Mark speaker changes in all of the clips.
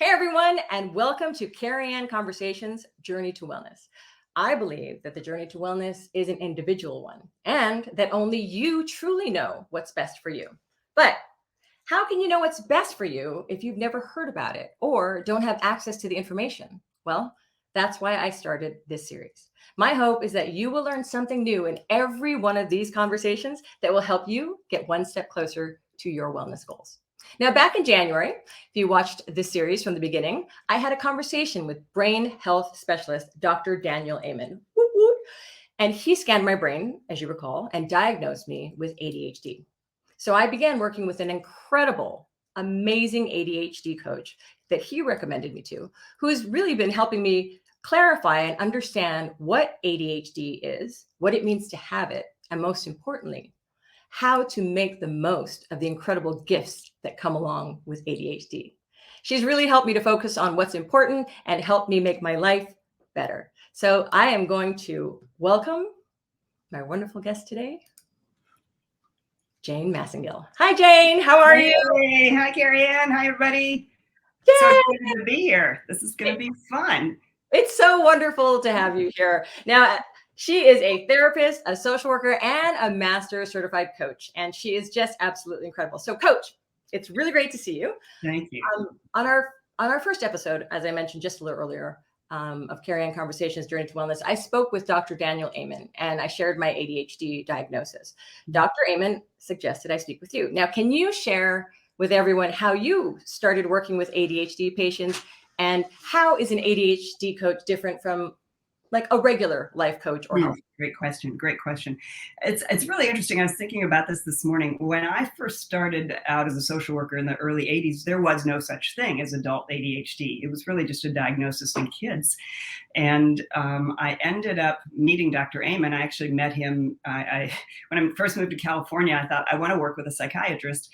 Speaker 1: Hey everyone, and welcome to Carrie Conversations Journey to Wellness. I believe that the journey to wellness is an individual one and that only you truly know what's best for you. But how can you know what's best for you if you've never heard about it or don't have access to the information? Well, that's why I started this series. My hope is that you will learn something new in every one of these conversations that will help you get one step closer to your wellness goals. Now, back in January, if you watched this series from the beginning, I had a conversation with brain health specialist Dr. Daniel Amen. Woot woot. And he scanned my brain, as you recall, and diagnosed me with ADHD. So I began working with an incredible, amazing ADHD coach that he recommended me to, who has really been helping me clarify and understand what ADHD is, what it means to have it, and most importantly, how to make the most of the incredible gifts that come along with ADHD. She's really helped me to focus on what's important and helped me make my life better. So I am going to welcome my wonderful guest today, Jane Massengill. Hi, Jane. How are you?
Speaker 2: Hey, hi, Carrie Ann. Hi, everybody.
Speaker 1: Yay!
Speaker 2: So excited to be here. This is going to be fun.
Speaker 1: It's so wonderful to have you here. Now, she is a therapist, a social worker, and a master certified coach. And she is just absolutely incredible. So, Coach, it's really great to see you.
Speaker 2: Thank you.
Speaker 1: On our first episode, as I mentioned just a little earlier, of Carrie Conversations Journey to Wellness, I spoke with Dr. Daniel Amen and I shared my ADHD diagnosis. Dr. Amen suggested I speak with you. Now, can you share with everyone how you started working with ADHD patients and how is an ADHD coach different from like a regular life coach or health?
Speaker 2: Great question. Great question. It's really interesting. I was thinking about this morning. When I first started out as a social worker in the early 80s, there was no such thing as adult ADHD. It was really just a diagnosis in kids. And I ended up meeting Dr. Amen. I actually met him. When I first moved to California, I thought I want to work with a psychiatrist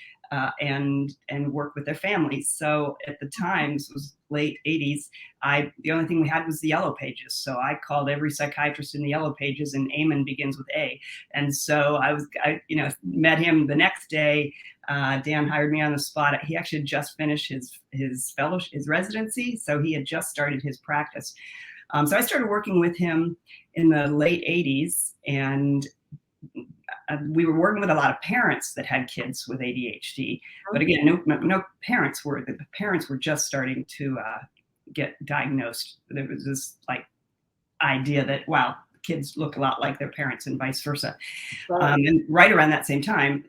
Speaker 2: and work with their families. So at the time, this was late 80s, the only thing we had was the Yellow Pages. So I called every psychiatrist in the Yellow Pages, and Amen begins with A. And so I met him the next day. Dan hired me on the spot. He actually had just finished his fellowship, his residency, so he had just started his practice. So I started working with him in the late 80s, and we were working with a lot of parents that had kids with ADHD, but again, no parents were. The parents were just starting to get diagnosed. There was this like idea that, wow, kids look a lot like their parents and vice versa.
Speaker 1: Right.
Speaker 2: And right around that same time,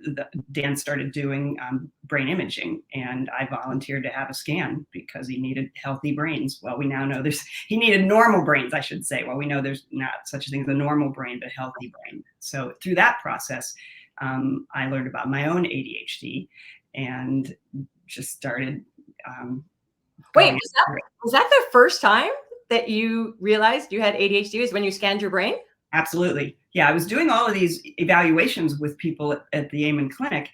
Speaker 2: Dan started doing brain imaging, and I volunteered to have a scan because he needed healthy brains. Well, we now know he needed normal brains, I should say. Well, we know there's not such a thing as a normal brain, but healthy brain. So through that process, I learned about my own ADHD and just started.
Speaker 1: Wait, was that the first time that you realized you had ADHD is when you scanned your brain?
Speaker 2: Absolutely. Yeah, I was doing all of these evaluations with people at the Amen clinic.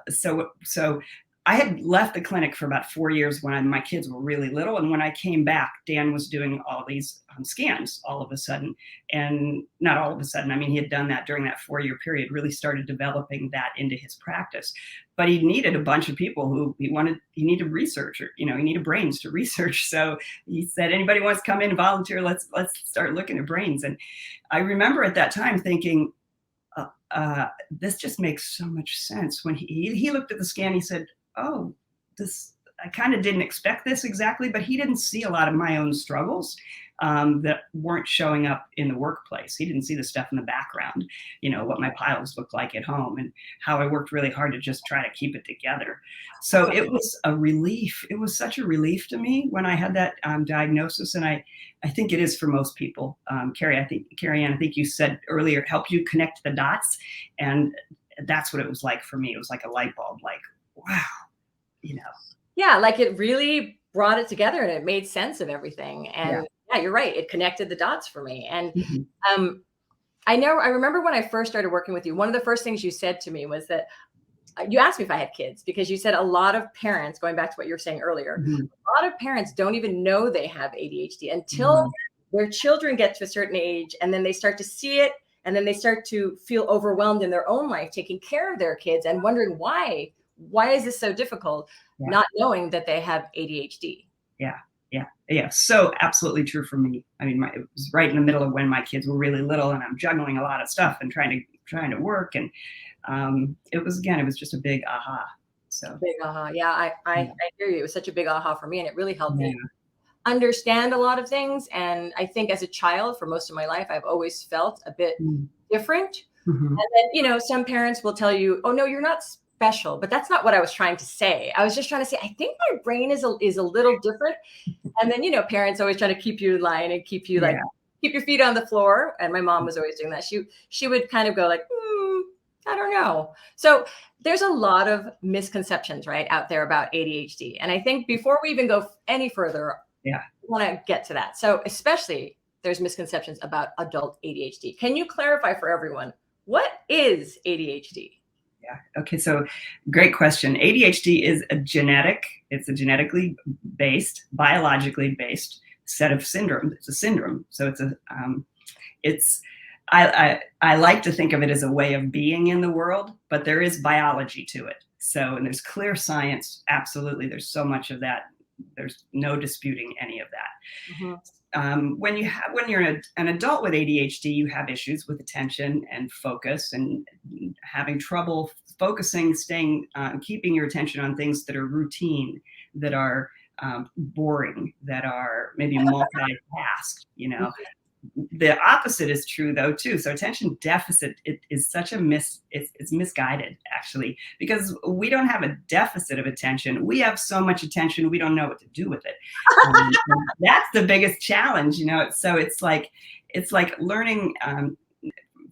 Speaker 2: So I had left the clinic for about 4 years when my kids were really little. And when I came back, Dan was doing all these scans all of a sudden. And not all of a sudden, I mean, he had done that during that 4-year period, really started developing that into his practice. But he needed a bunch of people who he needed research, or, he needed brains to research. So he said, anybody wants to come in and volunteer, let's start looking at brains. And I remember at that time thinking, this just makes so much sense. When he looked at the scan, he said, oh, I kind of didn't expect this exactly, but he didn't see a lot of my own struggles that weren't showing up in the workplace. He didn't see the stuff in the background, what my piles looked like at home and how I worked really hard to just try to keep it together. So it was a relief. It was such a relief to me when I had that diagnosis. And I think it is for most people. Carrie Ann, I think you said earlier, help you connect the dots. And that's what it was like for me. It was like a light bulb, like, wow.
Speaker 1: Yeah, like it really brought it together and it made sense of everything. And yeah, you're right. It connected the dots for me. And I remember when I first started working with you, one of the first things you said to me was that you asked me if I had kids, because you said a lot of parents, going back to what you were saying earlier, a lot of parents don't even know they have ADHD until their children get to a certain age, and then they start to see it. And then they start to feel overwhelmed in their own life, taking care of their kids and wondering why why is this so difficult?
Speaker 2: Yeah.
Speaker 1: Not knowing that they have ADHD.
Speaker 2: Yeah. So absolutely true for me. I mean, it was right in the middle of when my kids were really little, and I'm juggling a lot of stuff and trying to work. And it was just a big aha. So
Speaker 1: Big aha. Yeah, I hear you. It was such a big aha for me, and it really helped
Speaker 2: yeah.
Speaker 1: me understand a lot of things. And I think as a child, for most of my life, I've always felt a bit different.
Speaker 2: Mm-hmm.
Speaker 1: And then, some parents will tell you, oh, no, you're not special. But that's not what I was trying to say. I was just trying to say, I think my brain is a little different. And then, parents always try to keep you in line and keep you keep your feet on the floor. And my mom was always doing that. She would kind of go like, I don't know. So there's a lot of misconceptions right out there about ADHD. And I think before we even go any further, I want to get to that. So especially there's misconceptions about adult ADHD. Can you clarify for everyone, what is ADHD?
Speaker 2: Yeah. Okay. So great question. ADHD is it's a genetically based, biologically based set of syndromes. It's a syndrome. So I like to think of it as a way of being in the world, but there is biology to it. So, and there's clear science. Absolutely. There's so much of that. There's no disputing any of that. Mm-hmm. When you're an adult with ADHD, you have issues with attention and focus, and having trouble focusing, keeping your attention on things that are routine, that are boring, that are maybe multitasked. The opposite is true though too. So attention deficit is such a it's misguided actually, because we don't have a deficit of attention. We have so much attention we don't know what to do with it. That's the biggest challenge, So it's like learning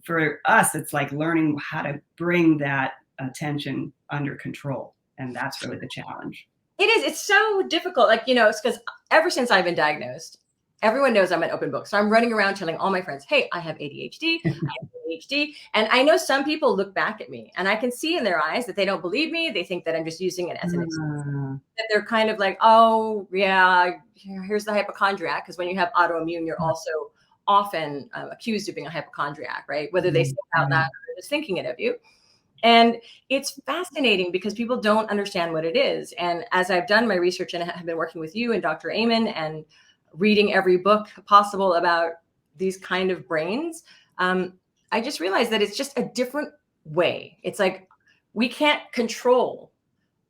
Speaker 2: for us. It's like learning how to bring that attention under control, and that's really the challenge.
Speaker 1: It is. It's so difficult. It's because ever since I've been diagnosed, everyone knows I'm an open book. So I'm running around telling all my friends, hey, I have ADHD. I have ADHD. And I know some people look back at me and I can see in their eyes that they don't believe me. They think that I'm just using it as an excuse. That they're kind of like, oh, yeah, here's the hypochondriac. Because when you have autoimmune, you're also often accused of being a hypochondriac, right? Whether they say it out loud or just thinking it of you. And it's fascinating because people don't understand what it is. And as I've done my research and have been working with you and Dr. Amen and reading every book possible about these kind of brains, I just realized that it's just a different way. It's like we can't control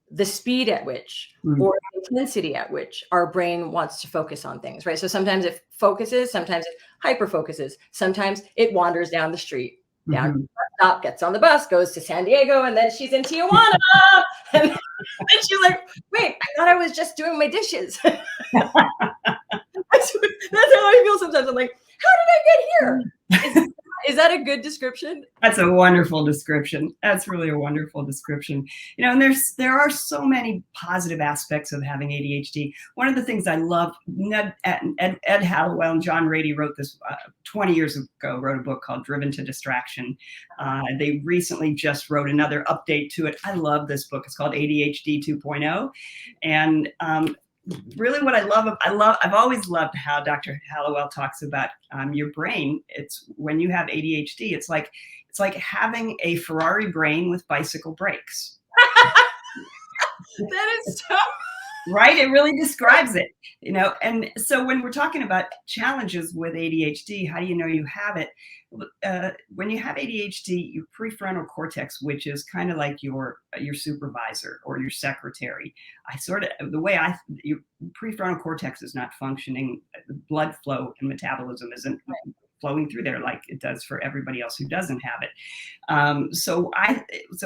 Speaker 1: the speed at which or the intensity at which our brain wants to focus on things, right? So sometimes it focuses, sometimes it hyper focuses, sometimes it wanders down the street, down to the bus stop, gets on the bus, goes to San Diego, and then she's in Tijuana. And she's like, wait, I thought I was just doing my dishes. That's how I feel sometimes. I'm like, how did I get here? Is that a good description?
Speaker 2: That's a wonderful description. That's really a wonderful description. And there are so many positive aspects of having ADHD. One of the things I love, Ed Hallowell and John Rady wrote this 20 years ago, wrote a book called Driven to Distraction. They recently just wrote another update to it. I love this book. It's called ADHD 2.0. And really what I've always loved how Dr. Hallowell talks about your brain. It's when you have ADHD, it's like having a Ferrari brain with bicycle brakes.
Speaker 1: That is so
Speaker 2: right. It really describes it, and so when we're talking about challenges with ADHD, how do you know you have it? When you have ADHD, your prefrontal cortex, which is kind of like your supervisor or your secretary, your prefrontal cortex is not functioning. The blood flow and metabolism isn't flowing through there like it does for everybody else who doesn't have it. So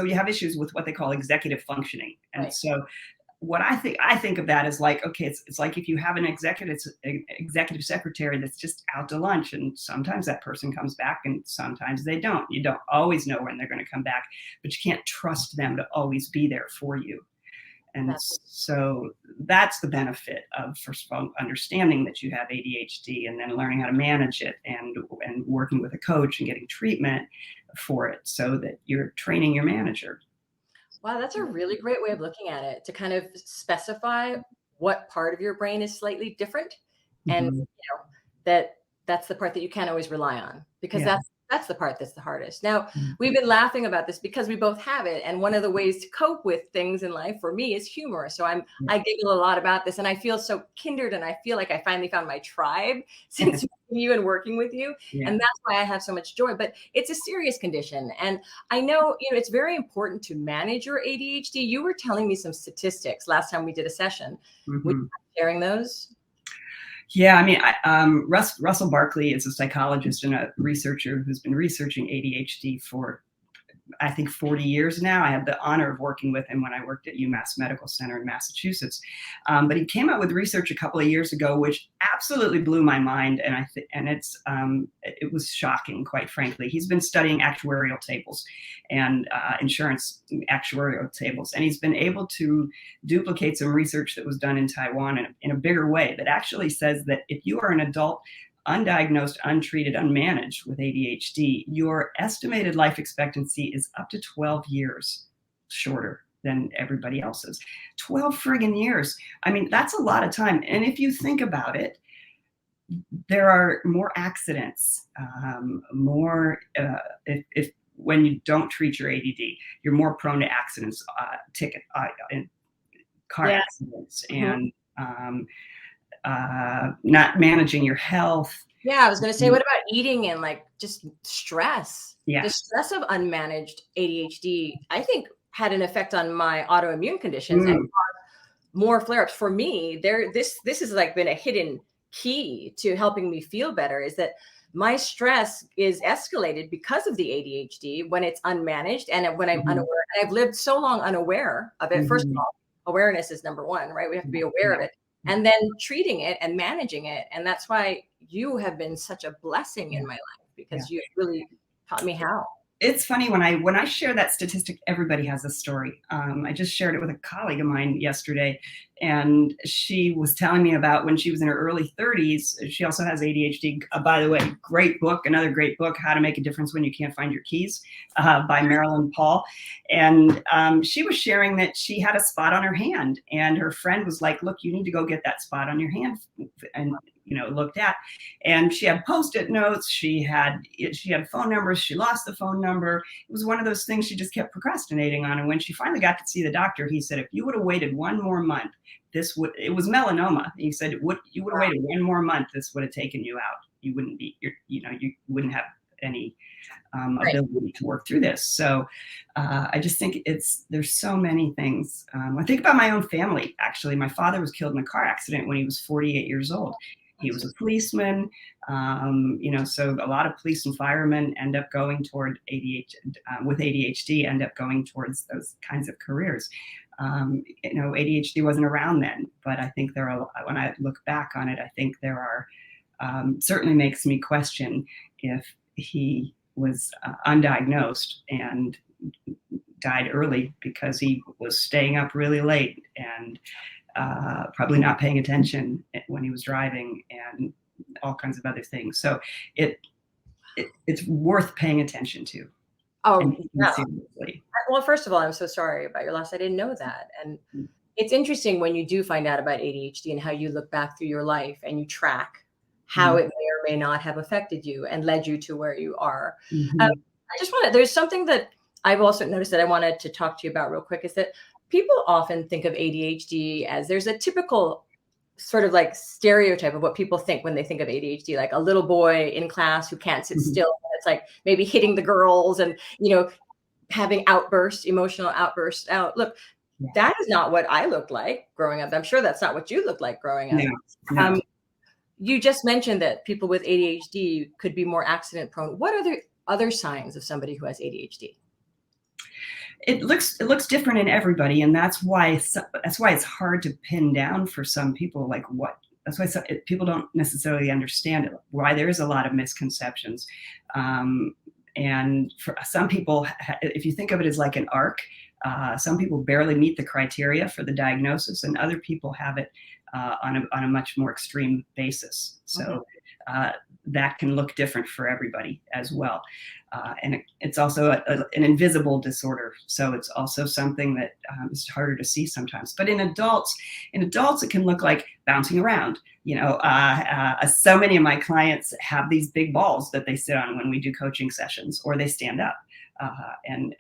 Speaker 2: you have issues with what they call executive functioning, and so what I think of that is like, okay, it's like if you have an executive secretary that's just out to lunch, and sometimes that person comes back and sometimes they don't. You don't always know when they're going to come back, but you can't trust them to always be there for you. And so that's the benefit of, first of all, understanding that you have ADHD and then learning how to manage it and working with a coach and getting treatment for it so that you're training your manager.
Speaker 1: Wow, that's a really great way of looking at it, to kind of specify what part of your brain is slightly different. And that's the part that you can't always rely on, because That's the part that's the hardest. Now, we've been laughing about this because we both have it. And one of the ways to cope with things in life for me is humor. So I giggle a lot about this, and I feel so kindred, and I feel like I finally found my tribe since meeting you and working with you.
Speaker 2: Yeah.
Speaker 1: And that's why I have so much joy. But it's a serious condition. And I know, it's very important to manage your ADHD. You were telling me some statistics last time we did a session. Would you mind sharing those?
Speaker 2: Yeah, I mean, Russell Barkley is a psychologist and a researcher who's been researching ADHD for, I think, 40 years now. I had the honor of working with him when I worked at UMass Medical Center in Massachusetts. But he came out with research a couple of years ago, which absolutely blew my mind, and it was shocking, quite frankly. He's been studying actuarial tables and insurance actuarial tables, and he's been able to duplicate some research that was done in Taiwan in a bigger way that actually says that if you are an adult undiagnosed, untreated, unmanaged with ADHD, your estimated life expectancy is up to 12 years shorter than everybody else's. 12 friggin' years. I mean, that's a lot of time. And if you think about it, there are more accidents, if when you don't treat your ADD, you're more prone to accidents, car accidents, and not managing your health.
Speaker 1: Yeah, I was going to say, what about eating and like just stress?
Speaker 2: Yeah.
Speaker 1: The stress of unmanaged ADHD, I think, had an effect on my autoimmune conditions and more flare-ups. For me, this has like been a hidden key to helping me feel better, is that my stress is escalated because of the ADHD when it's unmanaged and when I'm unaware. And I've lived so long unaware of it. First of all, awareness is number one, right? We have to be aware of it. And then treating it and managing it. And that's why you have been such a blessing in my life, because you really taught me how.
Speaker 2: It's funny, when I share that statistic, everybody has a story. I just shared it with a colleague of mine yesterday, and she was telling me about when she was in her early 30s. She also has ADHD. By the way, great book, another great book, How to Make a Difference When You Can't Find Your Keys, by Marilyn Paul. And she was sharing that she had a spot on her hand, and her friend was like, look, you need to go get that spot on your hand and looked at. And she had Post-it notes, she had phone numbers, she lost the phone number. It was one of those things she just kept procrastinating on. And when she finally got to see the doctor, he said, if you would have waited one more month, it was melanoma. He said, you would have waited one more month, this would have taken you out. You wouldn't you wouldn't have any ability to work through this. So I just think there's so many things. I think about my own family. Actually, my father was killed in a car accident when he was 48 years old. He was a policeman, so a lot of police and firemen end up going toward with ADHD, end up going towards those kinds of careers. ADHD wasn't around then, but I think when I look back on it, I think there are, certainly makes me question if he was undiagnosed and died early because he was staying up really late and probably not paying attention when he was driving and all kinds of other things. So it's worth paying attention to.
Speaker 1: Oh, yeah. Well, first of all, I'm so sorry about your loss. I didn't know that. And it's interesting when you do find out about ADHD and how you look back through your life and you track how it may or may not have affected you and led you to where you are. There's something that I've also noticed that I wanted to talk to you about real quick, is that people often think of ADHD as, there's a typical sort of like stereotype of what people think when they think of ADHD, like a little boy in class who can't sit still. It's like maybe hitting the girls and, having emotional outbursts out. Look, that is not what I looked like growing up. I'm sure that's not what you looked like growing up. No. You just mentioned that people with ADHD could be more accident prone. What are the other signs of somebody who has ADHD?
Speaker 2: It looks different in everybody, and that's why it's hard to pin down for some people. Like that's why people don't necessarily understand it. Why there is a lot of misconceptions, and for some people, if you think of it as like an arc, some people barely meet the criteria for the diagnosis, and other people have it on a much more extreme basis. So that can look different for everybody as well. And it's also an invisible disorder. So it's also something that is harder to see sometimes. But in adults, it can look like bouncing around. So many of my clients have these big balls that they sit on when we do coaching sessions, or they stand up. And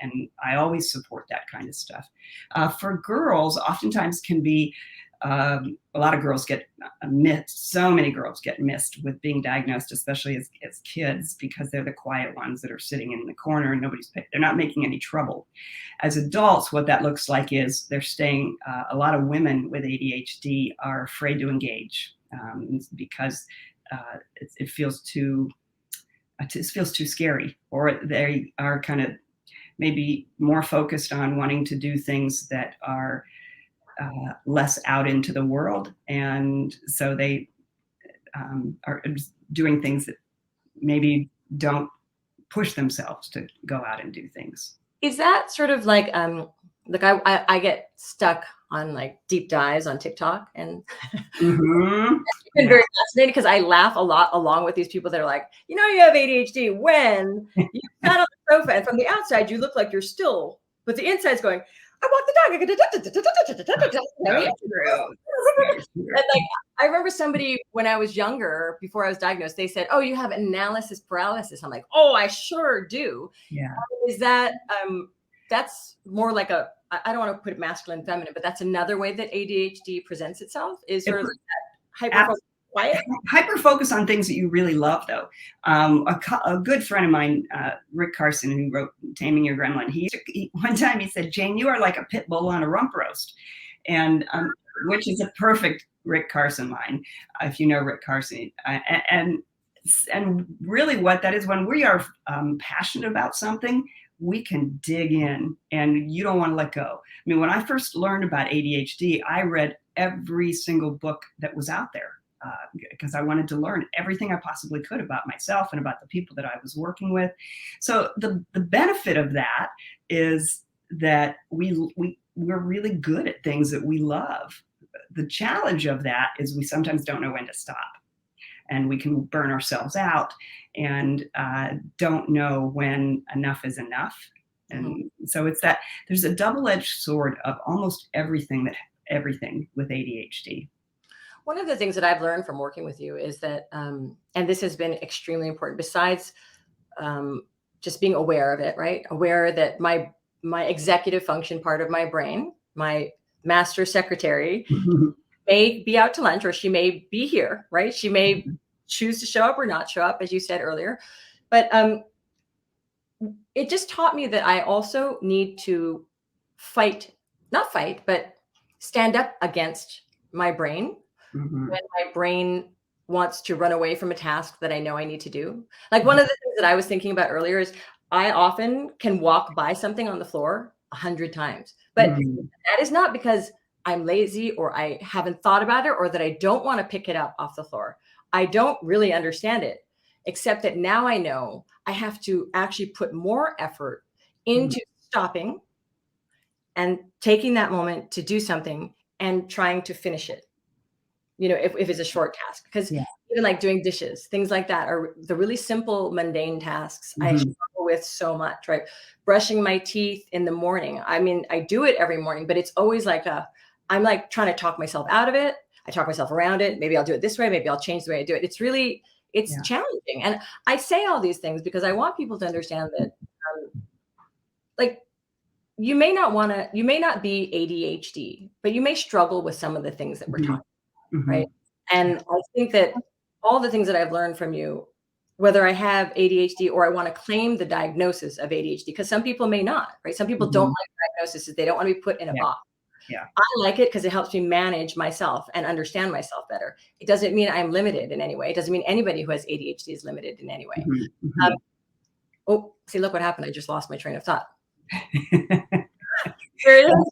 Speaker 2: I always support that kind of stuff. For girls, oftentimes can be, a lot of girls get missed. So many girls get missed with being diagnosed, especially as kids, because they're the quiet ones that are sitting in the corner and they're not making any trouble. As adults, what that looks like is they're staying, a lot of women with ADHD are afraid to engage because it feels too scary, or they are kind of maybe more focused on wanting to do things that are less out into the world. And so they are doing things that maybe don't push themselves to go out and do things.
Speaker 1: Is that sort of like I get stuck on like deep dives on TikTok, and it's been very fascinating because I laugh a lot along with these people that are like, you have ADHD when you sat on the sofa and from the outside you look like you're still, but the inside's going, I walk the dog. And like, I remember somebody when I was younger, before I was diagnosed, they said, "Oh, you have analysis paralysis." I'm like, "Oh, I sure do."
Speaker 2: Yeah.
Speaker 1: Is that that's more like I don't want to put it masculine, feminine, but that's another way that ADHD presents itself, is sort of like that
Speaker 2: hyper focus on things that you really love, though. A good friend of mine, Rick Carson, who wrote Taming Your Gremlin, one time he said, "Jane, you are like a pit bull on a rump roast," and which is a perfect Rick Carson line, if you know Rick Carson. And really what that is, when we are passionate about something, we can dig in and you don't want to let go. I mean, when I first learned about ADHD, I read every single book that was out there because I wanted to learn everything I possibly could about myself and about the people that I was working with. So the benefit of that is that we're really good at things that we love. The challenge of that is we sometimes don't know when to stop, and we can burn ourselves out and don't know when enough is enough. And so it's that there's a double-edged sword of almost everything with ADHD.
Speaker 1: One of the things that I've learned from working with you is that, and this has been extremely important, besides just being aware of it, right? Aware that my executive function part of my brain, my master secretary, may be out to lunch, or she may be here, right? She may choose to show up or not show up, as you said earlier. But it just taught me that I also need to not fight, but stand up against my brain when my brain wants to run away from a task that I know I need to do. Like one of the things that I was thinking about earlier is I often can walk by something on the floor 100 times, but that is not because I'm lazy or I haven't thought about it or that I don't want to pick it up off the floor. I don't really understand it, except that now I know I have to actually put more effort into stopping and taking that moment to do something and trying to finish it. If it's a short task, because even like doing dishes, things like that are the really simple, mundane tasks I struggle with so much, right? Brushing my teeth in the morning. I mean, I do it every morning, but it's always like I'm like trying to talk myself out of it. I talk myself around it. Maybe I'll do it this way. Maybe I'll change the way I do it. It's challenging. And I say all these things because I want people to understand that, like, you may not be ADHD, but you may struggle with some of the things that we're talking about, right? And I think that all the things that I've learned from you, whether I have ADHD or I want to claim the diagnosis of ADHD, because some people may not, right? Some people don't like diagnoses. They don't want to be put in a box.
Speaker 2: Yeah.
Speaker 1: I like it because it helps me manage myself and understand myself better. It doesn't mean I'm limited in any way. It doesn't mean anybody who has ADHD is limited in any way. Oh, see, look what happened. I just lost my train of thought. There it is.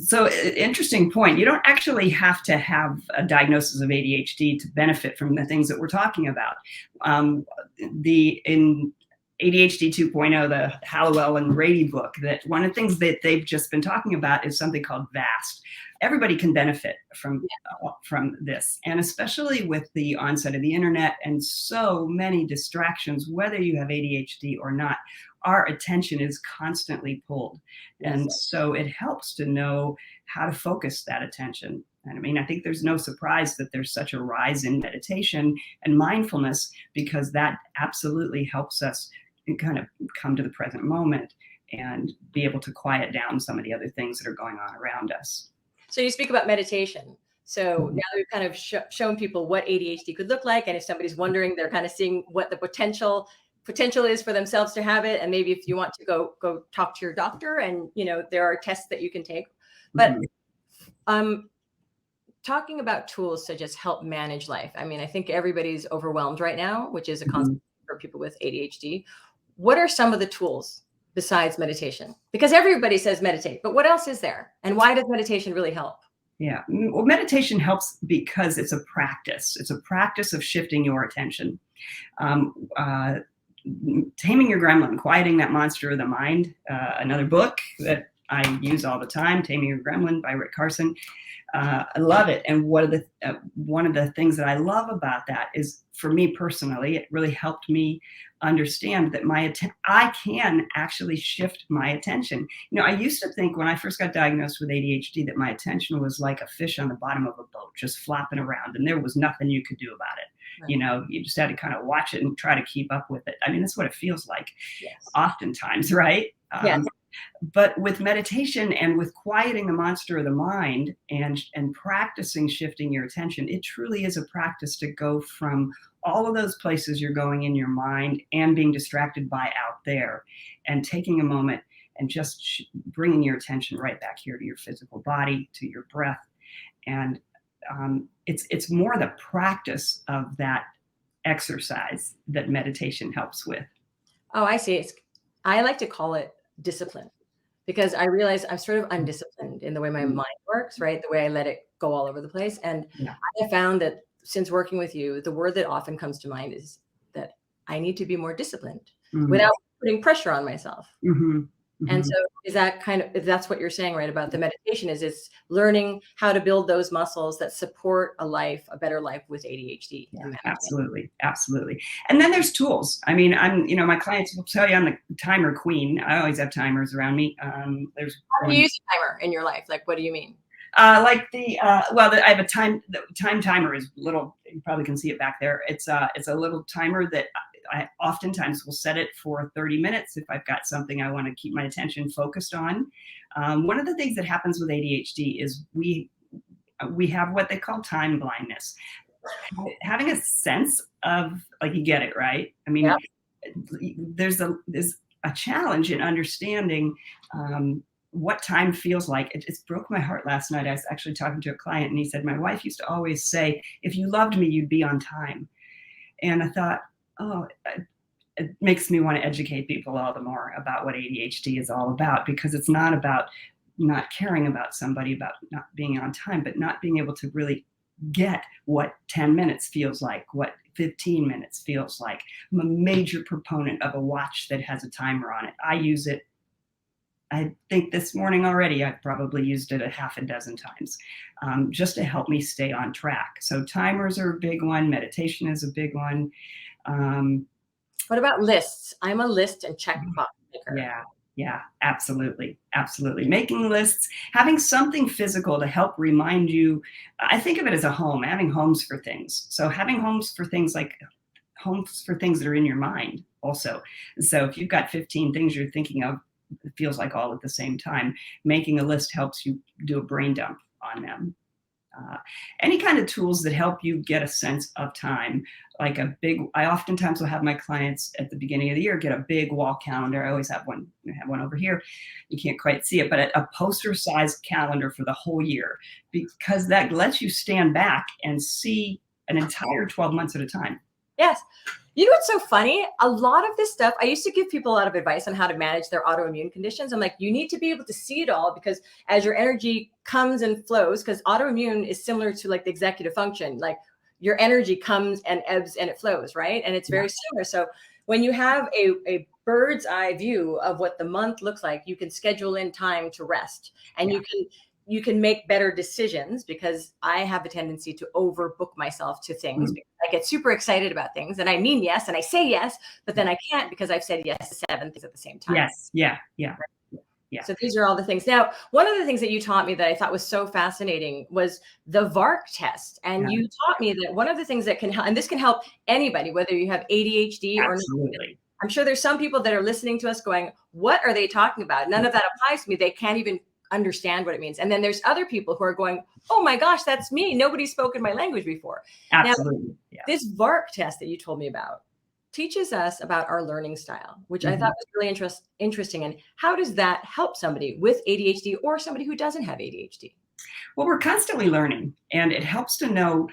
Speaker 2: So interesting point. You don't actually have to have a diagnosis of ADHD to benefit from the things that we're talking about. In ADHD 2.0, the Hallowell and Rady book, that one of the things that they've just been talking about is something called VAST, everybody can benefit from this. And especially with the onset of the internet and so many distractions, whether you have ADHD or not, our attention is constantly pulled. And so it helps to know how to focus that attention. And I mean, I think there's no surprise that there's such a rise in meditation and mindfulness, because that absolutely helps us kind of come to the present moment and be able to quiet down some of the other things that are going on around us.
Speaker 1: So you speak about meditation. So now we've kind of shown people what ADHD could look like. And if somebody's wondering, they're kind of seeing what the potential is for themselves to have it. And maybe if you want to go talk to your doctor, and, you know, there are tests that you can take. But talking about tools to just help manage life. I mean, I think everybody's overwhelmed right now, which is a constant for people with ADHD. What are some of the tools besides meditation? Because everybody says meditate, but what else is there? And why does meditation really help?
Speaker 2: Yeah, well, meditation helps because it's a practice. It's a practice of shifting your attention. Taming Your Gremlin, Quieting That Monster of the Mind, another book that I use all the time, Taming Your Gremlin by Rick Carson. I love it. And one of the things that I love about that is, for me personally, it really helped me understand that I can actually shift my attention. You know, I used to think when I first got diagnosed with ADHD that my attention was like a fish on the bottom of a boat, just flopping around, and there was nothing you could do about it. Right. You know, you just had to kind of watch it and try to keep up with it. I mean, that's what it feels like oftentimes, right? Yes. But with meditation and with quieting the monster of the mind and practicing shifting your attention, it truly is a practice to go from all of those places you're going in your mind and being distracted by out there, and taking a moment and just bringing your attention right back here to your physical body, to your breath. And it's more the practice of that exercise that meditation helps with.
Speaker 1: Oh, I see. I like to call it discipline, because I realize I'm sort of undisciplined in the way my mind works, right? The way I let it go all over the place. And I have found that since working with you, the word that often comes to mind is that I need to be more disciplined without putting pressure on myself. And so is that if that's what you're saying, right, about the meditation, is it's learning how to build those muscles that support a better life with ADHD.
Speaker 2: Yeah, absolutely. Absolutely. And then there's tools. I mean, my clients will tell you I'm the timer queen. I always have timers around me.
Speaker 1: How do you use a timer in your life? Like, what do you mean?
Speaker 2: I have a the time timer is little, you probably can see it back there. It's a little timer that I oftentimes will set it for 30 minutes if I've got something I want to keep my attention focused on. One of the things that happens with ADHD is we have what they call time blindness. Having a sense of, like, you get it, right? I mean, there's a challenge in understanding what time feels like. It just broke my heart last night. I was actually talking to a client, and he said, my wife used to always say, if you loved me, you'd be on time. And I thought, oh, it makes me want to educate people all the more about what ADHD is all about, because it's not about not caring about somebody, about not being on time, but not being able to really get what 10 minutes feels like, what 15 minutes feels like. I'm a major proponent of a watch that has a timer on it. I use it. I think this morning already, I've probably used it a half a dozen times, just to help me stay on track. So timers are a big one. Meditation is a big one.
Speaker 1: What about lists? I'm a list and check box maker.
Speaker 2: Yeah, absolutely. Absolutely. Making lists, having something physical to help remind you. I think of it as a home, having homes for things. So having homes for things, like homes for things that are in your mind also. So if you've got 15 things you're thinking of, it feels like all at the same time, making a list helps you do a brain dump on them. Any kind of tools that help you get a sense of time, like I oftentimes will have my clients at the beginning of the year get a big wall calendar. I always have one. I have one over here. You can't quite see it, but a poster-sized calendar for the whole year, because that lets you stand back and see an entire 12 months at a time.
Speaker 1: Yes. You know what's so funny? A lot of this stuff, I used to give people a lot of advice on how to manage their autoimmune conditions. I'm like, you need to be able to see it all, because as your energy comes and flows, because autoimmune is similar to like the executive function, like your energy comes and ebbs and it flows, right? And it's very similar. So when you have a bird's eye view of what the month looks like, you can schedule in time to rest, and you can you can make better decisions, because I have a tendency to overbook myself to things. Because I get super excited about things and I mean yes and I say yes, but then I can't because I've said yes to 7 things at the same time.
Speaker 2: Yes. Yeah. Yeah. Yeah.
Speaker 1: So these are all the things. Now, one of the things that you taught me that I thought was so fascinating was the VARK test. And you taught me that one of the things that can help, and this can help anybody, whether you have ADHD or not.
Speaker 2: Absolutely.
Speaker 1: I'm sure there's some people that are listening to us going, what are they talking about? None of that applies to me. They can't even understand what it means. And then there's other people who are going, oh my gosh, that's me. Nobody's spoken my language before.
Speaker 2: Absolutely.
Speaker 1: Now, this VARK test that you told me about teaches us about our learning style, which I thought was really interesting. And how does that help somebody with ADHD or somebody who doesn't have ADHD?
Speaker 2: Well, we're constantly learning, and it helps to know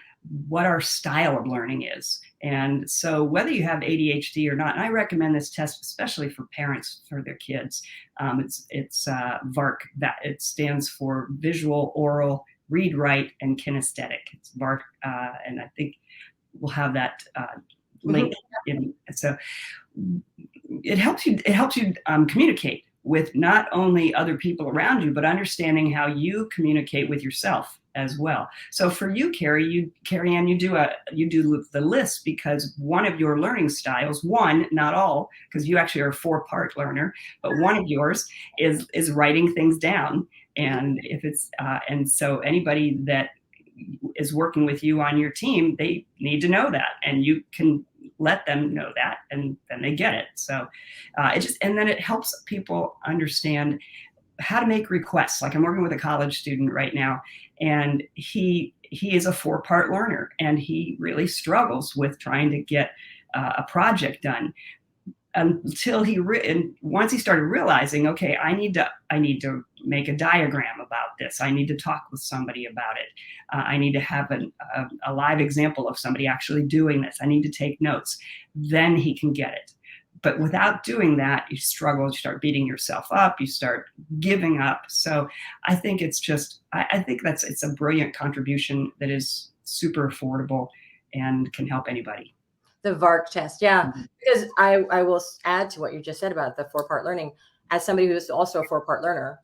Speaker 2: what our style of learning is. And so whether you have ADHD or not, and I recommend this test, especially for parents for their kids. It's VARK. That it stands for Visual, Oral, Read, Write, and Kinesthetic. It's VARK, and I think we'll have that link. So it helps you communicate with not only other people around you, but understanding how you communicate with yourself as well. So for you, Carrie Ann, you do the list because one of your learning styles, one, not all, because you actually are a 4-part learner, but one of yours is writing things down. And if it's and so anybody that is working with you on your team, they need to know that, and you can let them know that, and then they get it. So and then it helps people understand how to make requests. Like I'm working with a college student right now, and he is a 4-part learner, and he really struggles with trying to get a project done until once he started realizing, okay, I need to make a diagram about this. I need to talk with somebody about it. I need to have a live example of somebody actually doing this. I need to take notes. Then he can get it. But without doing that, you struggle, you start beating yourself up, you start giving up. So I think it's a brilliant contribution that is super affordable and can help anybody.
Speaker 1: The VARK test. Yeah. Because I will add to what you just said about the 4-part learning. As somebody who's also a 4-part learner,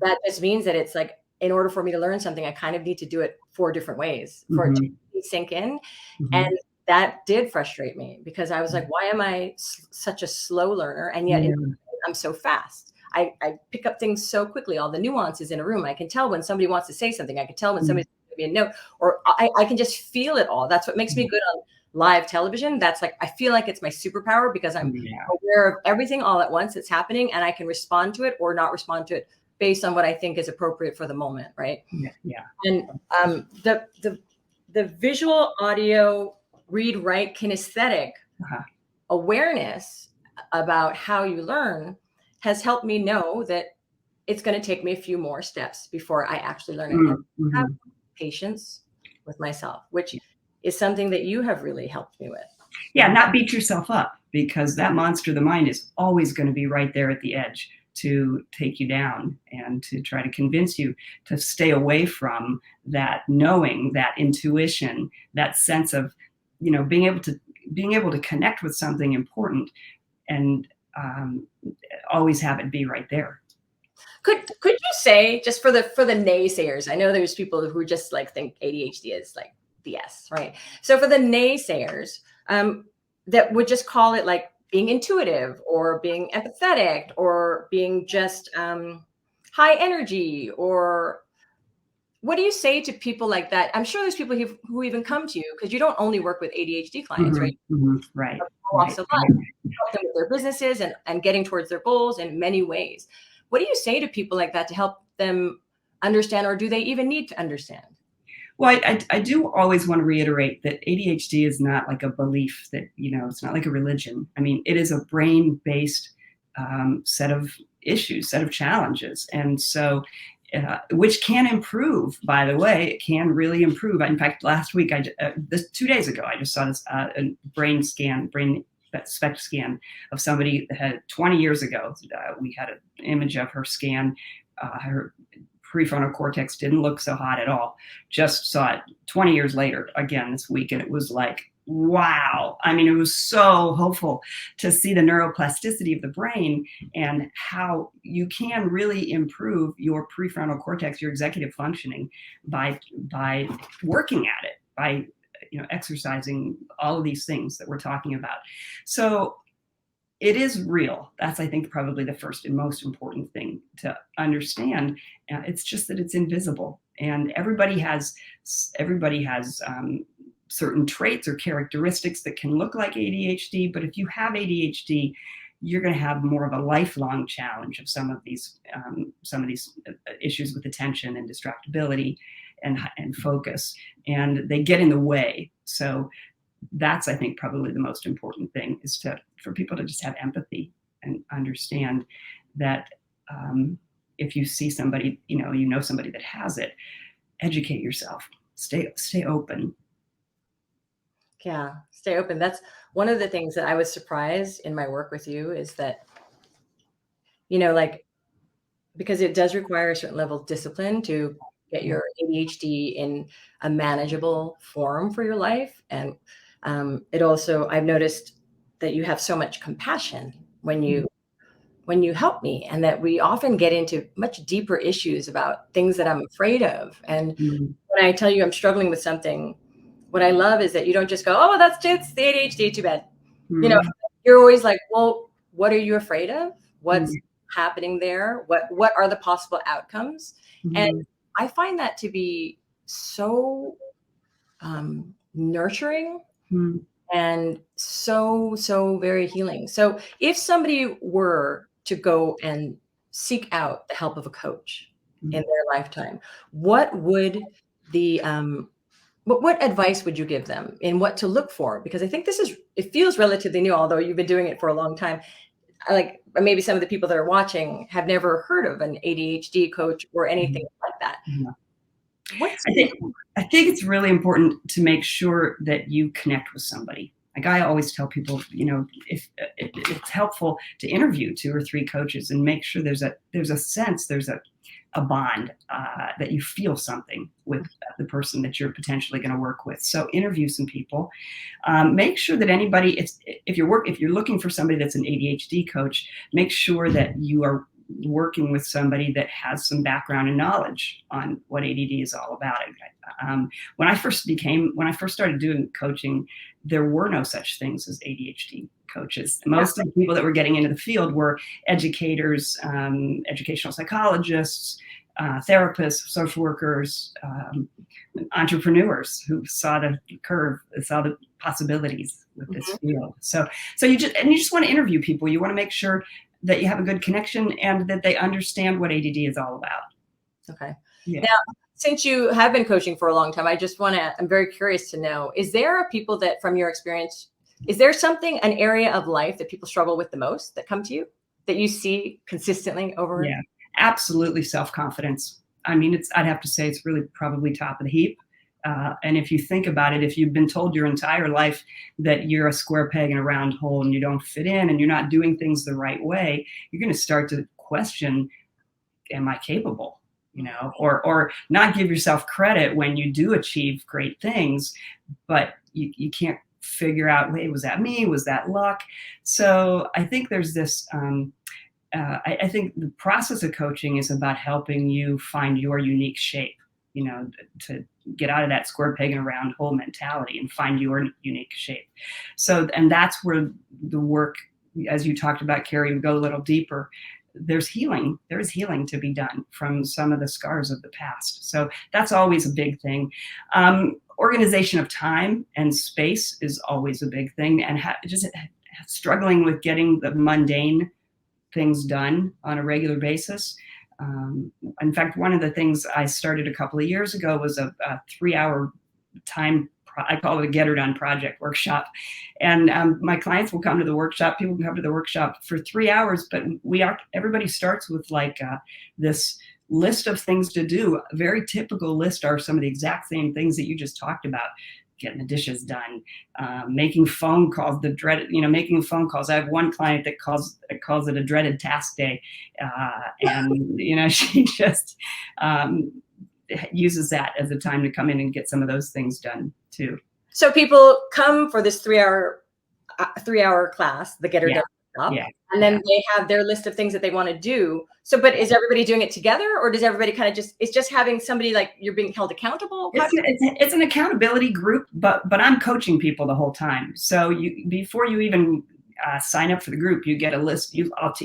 Speaker 1: that just means that it's like, in order for me to learn something, I kind of need to do it 4 different ways for it to sink in. And that did frustrate me, because I was like, why am I such a slow learner? And yet I'm so fast. I pick up things so quickly, all the nuances in a room. I can tell when somebody wants to say something. I can tell when somebody's going to give me a note, or I can just feel it all. That's what makes me good on live television. That's like, I feel like it's my superpower, because I'm aware of everything all at once that's happening, and I can respond to it or not respond to it based on what I think is appropriate for the moment. Right.
Speaker 2: Yeah.
Speaker 1: And the visual, audio, read, write, kinesthetic awareness about how you learn has helped me know that it's going to take me a few more steps before I actually learn it. Have patience with myself, which is something that you have really helped me with.
Speaker 2: Yeah, not beat yourself up, because that monster, the mind, is always going to be right there at the edge to take you down and to try to convince you to stay away from that knowing, that intuition, that sense of, being able to connect with something important, and always have it be right there.
Speaker 1: Could you say, just for the naysayers, I know there's people who just like think ADHD is like BS, right? So for the naysayers that would just call it like being intuitive or being empathetic or being just high energy, or what do you say to people like that? I'm sure there's people who even come to you, because you don't only work with ADHD clients, right?
Speaker 2: Right.
Speaker 1: Walks of life, help them with their businesses and getting towards their goals in many ways. What do you say to people like that to help them understand, or do they even need to understand?
Speaker 2: Well, I do always want to reiterate that ADHD is not like a belief, that, it's not like a religion. I mean, it is a brain-based set of issues, set of challenges. And so, which can improve, by the way, it can really improve. In fact, last week, 2 days ago, I just saw this brain SPECT scan of somebody that had 20 years ago. We had an image of her scan. Her prefrontal cortex didn't look so hot at all. Just saw it 20 years later again this week, and it was like wow. I mean, it was so hopeful to see the neuroplasticity of the brain and how you can really improve your prefrontal cortex, your executive functioning by working at it, by exercising all of these things that we're talking about. So it is real. That's, I think, probably the first and most important thing to understand. It's just that it's invisible, and everybody has certain traits or characteristics that can look like ADHD. But if you have ADHD, you're going to have more of a lifelong challenge of some of these issues with attention and distractibility and focus, and they get in the way. So that's, I think, probably the most important thing, is for people to just have empathy and understand that if you see somebody, somebody that has it, educate yourself, stay open.
Speaker 1: Yeah, stay open. That's one of the things that I was surprised in my work with you, is that, because it does require a certain level of discipline to get your ADHD in a manageable form for your life. And it also, I've noticed that you have so much compassion when you help me, and that we often get into much deeper issues about things that I'm afraid of. And when I tell you I'm struggling with something, what I love is that you don't just go, "Oh, it's the ADHD, too bad." You're always like, "Well, what are you afraid of? What's happening there? What are the possible outcomes?" And I find that to be so nurturing and so very healing. So if somebody were to go and seek out the help of a coach in their lifetime, what would the what advice would you give them in what to look for? Because I think it feels relatively new, although you've been doing it for a long time. Maybe some of the people that are watching have never heard of an ADHD coach or anything like that.
Speaker 2: I think it's really important to make sure that you connect with somebody. Like I always tell people, if it's helpful to interview 2 or 3 coaches and make sure there's a sense, there's a bond, that you feel something with the person that you're potentially going to work with. So interview some people. Make sure that if you're looking for somebody that's an ADHD coach, make sure that you are working with somebody that has some background and knowledge on what ADD is all about. When I first started doing coaching, there were no such things as ADHD coaches. Most of the people that were getting into the field were educators, educational psychologists, therapists, social workers, entrepreneurs who saw the curve, saw the possibilities with this field. So you just want to interview people. You want to make sure that you have a good connection and that they understand what ADD is all about.
Speaker 1: Okay.
Speaker 2: Yeah.
Speaker 1: Now, since you have been coaching for a long time, I'm very curious to know, is there people that, from your experience, is there an area of life that people struggle with the most that come to you, that you see consistently over?
Speaker 2: Yeah, absolutely. Self-confidence. I mean, I'd have to say it's really probably top of the heap. And if you think about it, if you've been told your entire life that you're a square peg in a round hole and you don't fit in and you're not doing things the right way, you're going to start to question, am I capable? Or not give yourself credit when you do achieve great things, but you can't figure out, wait, was that me? Was that luck? So I think there's this, I think the process of coaching is about helping you find your unique shape, to get out of that square peg in a round hole mentality and find your unique shape. So, and that's where the work, as you talked about, Carrie, would go a little deeper. There's healing to be done from some of the scars of the past. So that's always a big thing. Organization of time and space is always a big thing, and just struggling with getting the mundane things done on a regular basis. In fact, one of the things I started a couple of years ago was a 3-hour time, I call it a get her done project workshop. And my clients will come to the workshop, people can come to the workshop for 3 hours, but everybody starts with this list of things to do. A very typical list are some of the exact same things that you just talked about. Getting the dishes done, making phone calls, making phone calls. I have one client that calls it a dreaded task day. And, she just uses that as a time to come in and get some of those things done too.
Speaker 1: So people come for this 3 hour class, the Get Her
Speaker 2: Yeah.
Speaker 1: Done workshop,
Speaker 2: Yeah.
Speaker 1: and then they have their list of things that they want to do. So, but is everybody doing it together, or does everybody kind of it's just having somebody like you're being held accountable?
Speaker 2: It's an accountability group, but I'm coaching people the whole time. So before you even sign up for the group, you get a list.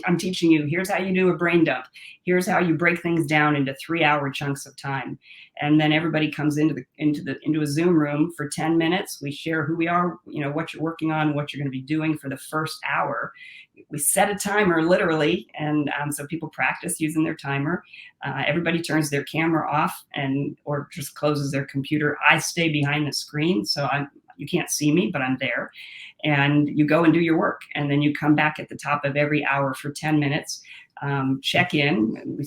Speaker 2: I'm teaching you. Here's how you do a brain dump. Here's how you break things down into 3-hour chunks of time, and then everybody comes into a Zoom room for 10 minutes. We share who we are, what you're working on, what you're going to be doing for the first hour. We set a timer literally, and so people practice using their timer. Everybody turns their camera off or just closes their computer. I stay behind the screen, so you can't see me, but I'm there. And you go and do your work, and then you come back at the top of every hour for 10 minutes. Check in.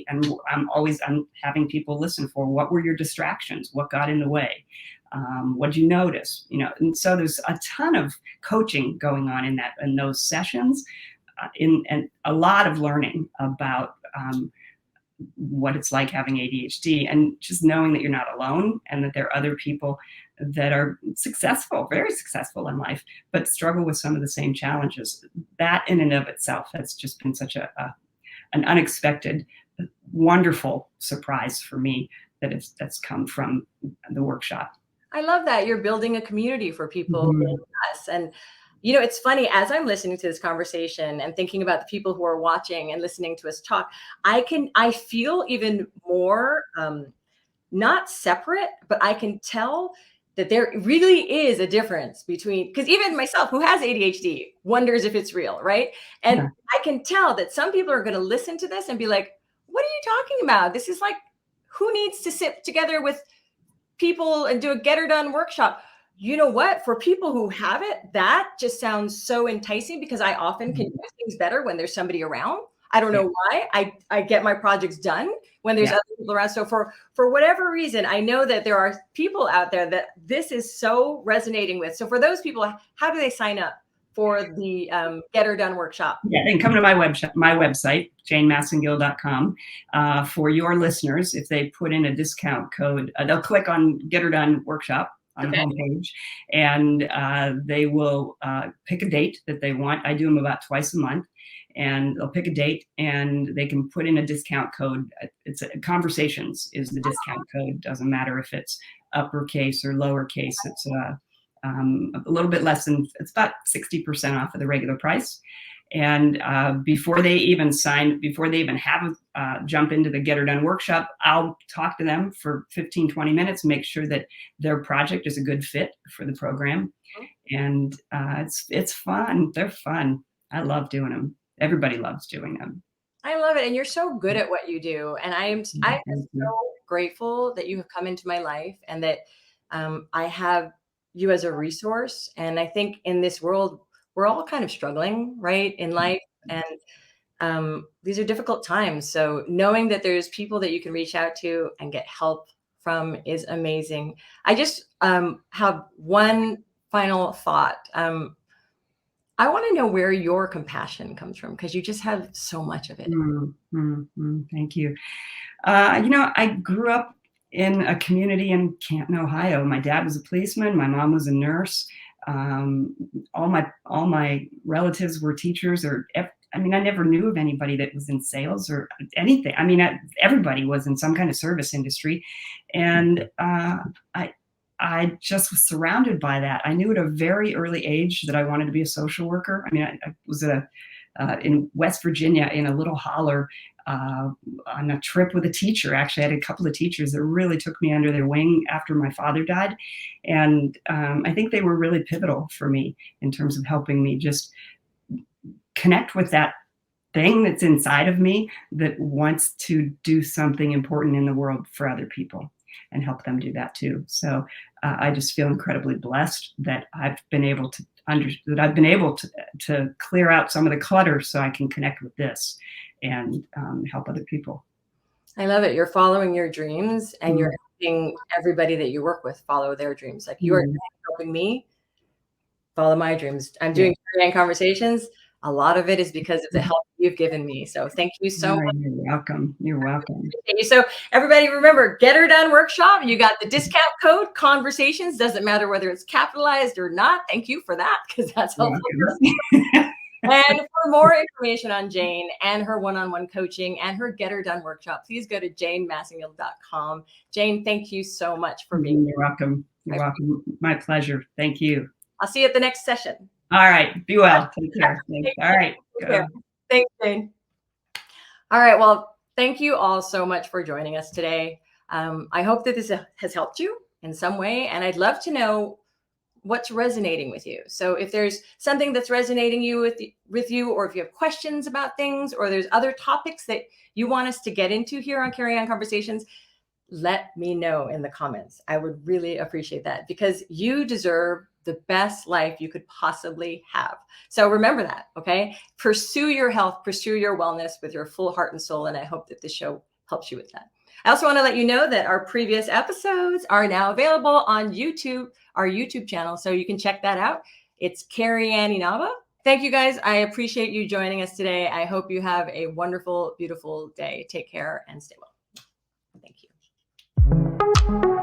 Speaker 2: I'm having people listen for what were your distractions, what got in the way. What did you notice? And so there's a ton of coaching going on in those sessions, and a lot of learning about what it's like having ADHD, and just knowing that you're not alone, and that there are other people that are successful, very successful in life, but struggle with some of the same challenges. That in and of itself has just been such an unexpected, wonderful surprise for me that's come from the workshop.
Speaker 1: I love that you're building a community for people like us. And it's funny, as I'm listening to this conversation and thinking about the people who are watching and listening to us talk, I feel even more not separate, but I can tell that there really is a difference between, because even myself who has ADHD wonders if it's real, right? And
Speaker 2: Yeah.
Speaker 1: I can tell that some people are going to listen to this and be like, what are you talking about? This is like, who needs to sit together with people and do a Get Her Done workshop? You know what? For people who have it, that just sounds so enticing, because I often can do things better when there's somebody around. I don't know why. I get my projects done when there's other people around. So for whatever reason, I know that there are people out there that this is so resonating with. So for those people, how do they sign up for the Get Her Done workshop?
Speaker 2: Yeah, they can come to my website, janemassengill.com. For your listeners, if they put in a discount code, they'll click on Get Her Done workshop on the homepage, and they will pick a date that they want. I do them about twice a month, and they'll pick a date, and they can put in a discount code. It's conversations is the discount code. Doesn't matter if it's uppercase or lowercase. It's a little bit less than, it's about 60% off of the regular price. And before they even have jump into the Get Her Done workshop, I'll talk to them for 15, 20 minutes, make sure that their project is a good fit for the program. And it's fun. They're fun. I love doing them. Everybody loves doing them.
Speaker 1: I love it. And you're so good at what you do. And I'm so grateful that you have come into my life, and that I have you as a resource. And I think in this world, we're all kind of struggling, right, in life. And these are difficult times. So knowing that there's people that you can reach out to and get help from is amazing. I just have one final thought. I want to know where your compassion comes from, because you just have so much of it.
Speaker 2: Thank you. I grew up in a community in Canton, Ohio. My dad was a policeman. My mom was a nurse. All my relatives were teachers, I never knew of anybody that was in sales or anything. Everybody was in some kind of service industry. And I just was surrounded by that. I knew at a very early age that I wanted to be a social worker. I was in West Virginia in a little holler on a trip with a teacher. Actually, I had a couple of teachers that really took me under their wing after my father died. And I think they were really pivotal for me in terms of helping me just connect with that thing that's inside of me that wants to do something important in the world for other people and help them do that too. So I just feel incredibly blessed that I've been able to clear out some of the clutter so I can connect with this and help other people.
Speaker 1: I love it. You're following your dreams, and you're helping everybody that you work with follow their dreams. Like you are helping me follow my dreams. I'm doing Carrie Conversations. A lot of it is because of the help you've given me. So thank you so much.
Speaker 2: You're welcome. You're welcome.
Speaker 1: So everybody remember, Get Her Done Workshop. You got the discount code Conversations. Doesn't matter whether it's capitalized or not. Thank you for that, because that's helpful. And for more information on Jane and her one-on-one coaching and her Get Her Done workshop, please go to janemassengill.com. Jane, thank you so much for being here.
Speaker 2: You're welcome. You're welcome. My pleasure. Thank you.
Speaker 1: I'll see you at the next session.
Speaker 2: All right. Be well. Take care. Thanks. All right.
Speaker 1: Thanks, Jane. All right. Well, thank you all so much for joining us today. I hope that this has helped you in some way, and I'd love to know what's resonating with you. So if there's something that's resonating with you, or if you have questions about things, or there's other topics that you want us to get into here on Carry On Conversations, let me know in the comments. I would really appreciate that, because you deserve the best life you could possibly have. So remember that, okay? Pursue your health, pursue your wellness with your full heart and soul. And I hope that this show helps you with that. I also want to let you know that our previous episodes are now available on YouTube, our YouTube channel. So you can check that out. It's Carrie Ann Inaba. Thank you guys. I appreciate you joining us today. I hope you have a wonderful, beautiful day. Take care and stay well. Thank you.